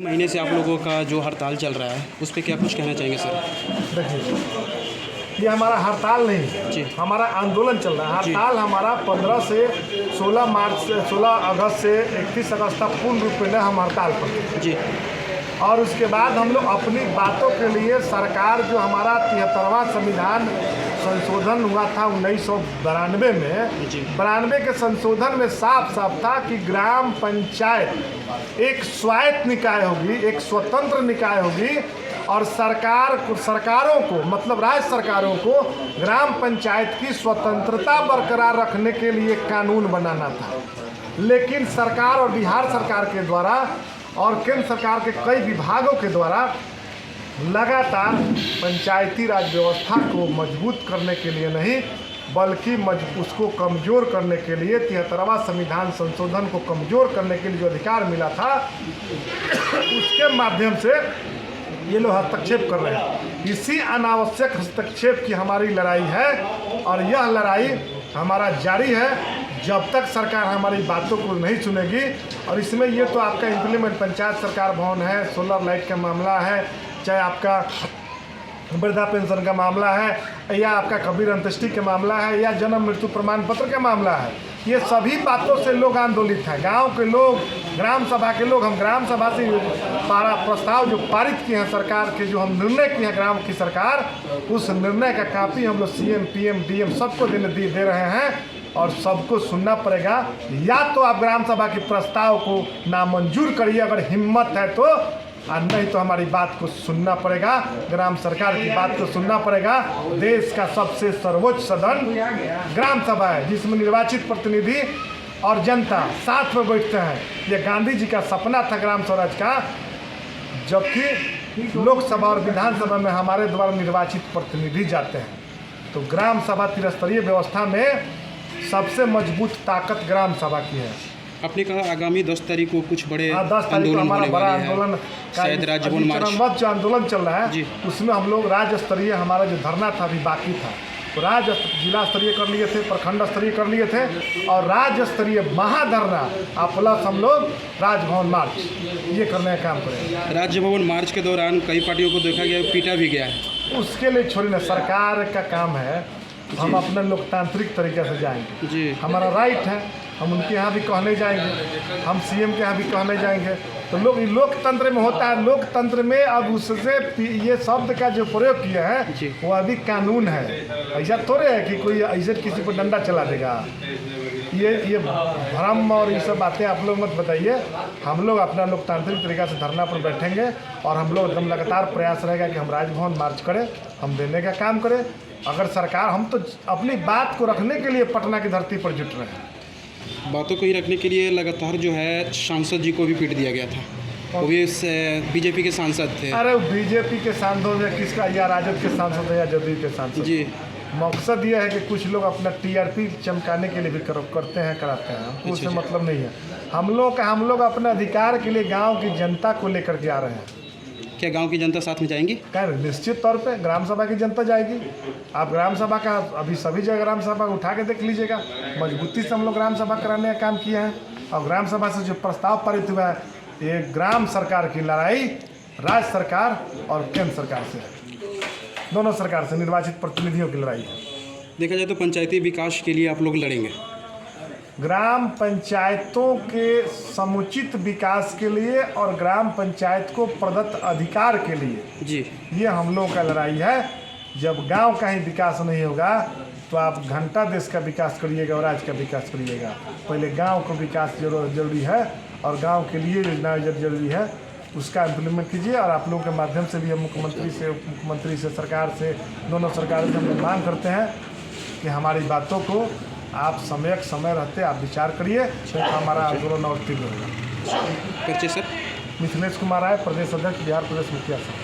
महीने से आप लोगों का जो हड़ताल चल रहा है उस पे क्या कुछ कहना चाहेंगे सर? देखिए, ये हमारा हड़ताल नहीं है जी। हमारा आंदोलन चल रहा है। जी। हड़ताल हमारा 15 से 16 मार्च से 16 अगस्त से 31 अगस्त तक पूर्ण रूप में हम हड़ताल पर थे। जी। और उसके बाद हम लोग अपनी बातों के लिए सरकार जो हमारा 73वां संविधान संशोधन हुआ था 1992 में, जी। 92 के संशोधन में साफ साफ था कि ग्राम पंचायत एक स्वायत्त निकाय होगी, एक स्वतंत्र निकाय होगी और सरकारों को मतलब राज्य सरकारों को ग्राम पंचायत की स्वतंत्रता बरकरार रखने के लिए कानून बनाना था। लेकिन सरकार और बिहार सरकार के द्वारा और केंद्र सरकार के कई विभागों के द्वारा लगातार पंचायती राज व्यवस्था को मजबूत करने के लिए नहीं बल्कि उसको कमज़ोर करने के लिए 73वां संविधान संशोधन को कमज़ोर करने के लिए जो अधिकार मिला था उसके माध्यम से ये लोग हस्तक्षेप कर रहे हैं। इसी अनावश्यक हस्तक्षेप की हमारी लड़ाई है और यह लड़ाई हमारा जारी है जब तक सरकार हमारी बातों को नहीं सुनेगी। और इसमें ये तो आपका इम्प्लीमेंट पंचायत सरकार भवन है, सोलर लाइट का मामला है, चाहे आपका वृद्धा पेंशन का मामला है या आपका कबीर अंत्येष्टि का मामला है या जन्म मृत्यु प्रमाण पत्र का मामला है, ये सभी बातों से लोग आंदोलित हैं। गांव के लोग, ग्राम सभा के लोग, हम ग्राम सभा से प्रस्ताव जो पारित किए हैं सरकार के, जो हम निर्णय किए हैं ग्राम की सरकार, उस निर्णय का कापी हम लोग सीएम पीएम डीएम सबको दे रहे हैं और सबको सुनना पड़ेगा। या तो आप ग्राम सभा के प्रस्ताव को नामंजूर करिए अगर हिम्मत है तो, और नहीं तो हमारी बात को सुनना पड़ेगा, ग्राम सरकार की बात को सुनना पड़ेगा। देश का सबसे सर्वोच्च सदन ग्राम सभा है जिसमें निर्वाचित प्रतिनिधि और जनता साथ में बैठते हैं। ये गांधी जी का सपना था ग्राम स्वराज का, जबकि लोकसभा और विधानसभा में हमारे द्वारा निर्वाचित प्रतिनिधि जाते हैं। तो ग्राम सभा त्रिस्तरीय व्यवस्था में सबसे मजबूत ताकत ग्राम सभा की है। आपने कहा आगामी 10 तारीख को कुछ बड़े 10 तारीख को हमारा बड़ा आंदोलन शायद राज्य भवन मार्च जो आंदोलन चल रहा है जी। उसमें हम लोग राज्य स्तरीय हमारा जो धरना था अभी बाकी था, तो राज्य जिला स्तरीय कर लिए थे, प्रखंड स्तरीय कर लिए थे और राज्य स्तरीय महाधरना प्लस हम लोग राजभवन मार्च ये करने का काम करेंगे। राज्य भवन मार्च के दौरान कई पार्टियों को देखा गया, पीटा भी गया है। उसके लिए छोड़ी ना, सरकार का काम है, हम अपने लोकतांत्रिक तरीके से जाएंगे जी। हमारा राइट है, हम उनके यहाँ भी कहने जाएंगे, हम सीएम के यहाँ भी कहने जाएंगे। तो लोकतंत्र में होता है, लोकतंत्र में अब उससे ये शब्द का जो प्रयोग किया है वो अभी कानून है। ऐसा थोड़े है कि कोई ऐसे किसी पर डंडा चला देगा। ये भ्रम और ये सब बातें आप लोग मत बताइए। हम लोग अपना लोकतांत्रिक तरीका से धरना पर बैठेंगे और हम लोग एकदम लगातार प्रयास रहेगा कि हम राजभवन मार्च करें, हम देने का काम करें। अगर सरकार, हम तो अपनी बात को रखने के लिए पटना की धरती पर जुट रहे हैं। बातों को ही रखने के लिए लगातार जो है सांसद जी को भी पीट दिया गया था, वो भी बीजेपी के सांसद थे। अरे बीजेपी के सांसद है किसका, या राजद के सांसद है या जदयू के सांसद जी। मकसद ये है कि कुछ लोग अपना टीआरपी चमकाने के लिए भी करते हैं, कराते हैं। हमको उससे मतलब नहीं है। हम लोग अपने अधिकार के लिए गांव की जनता को लेकर के आ रहे हैं। क्या गांव की जनता साथ में जाएंगी? क्या निश्चित तौर पे ग्राम सभा की जनता जाएगी। आप ग्राम सभा का अभी सभी जगह ग्राम सभा उठा के देख लीजिएगा, मजबूती से हम लोग ग्राम सभा कराने का काम किए हैं। और ग्राम सभा से जो प्रस्ताव पारित हुआ है, ये ग्राम सरकार की लड़ाई राज्य सरकार और केंद्र सरकार से है, दोनों सरकार से निर्वाचित प्रतिनिधियों की लड़ाई है। देखा जाए तो पंचायती विकास के लिए आप लोग लड़ेंगे? ग्राम पंचायतों के समुचित विकास के लिए और ग्राम पंचायत को प्रदत्त अधिकार के लिए जी, ये हम लोगों का लड़ाई है। जब गांव का ही विकास नहीं होगा तो आप घंटा देश का विकास करिएगा और राज्य का विकास करिएगा। पहले गांव को विकास जरूरी है और गांव के लिए योजना जरूरी है, उसका इम्प्लीमेंट कीजिए। और आप लोगों के माध्यम से भी हम मुख्यमंत्री से सरकार से, दोनों सरकारों से हम लोग मांग करते हैं कि हमारी बातों को आप समय रहते आप विचार करिए, तो हमारा आंदोलन और तीव्र होगा। परिचय सर? मिथिलेश कुमार राय, प्रदेश अध्यक्ष, बिहार प्रदेश मुखिया सर।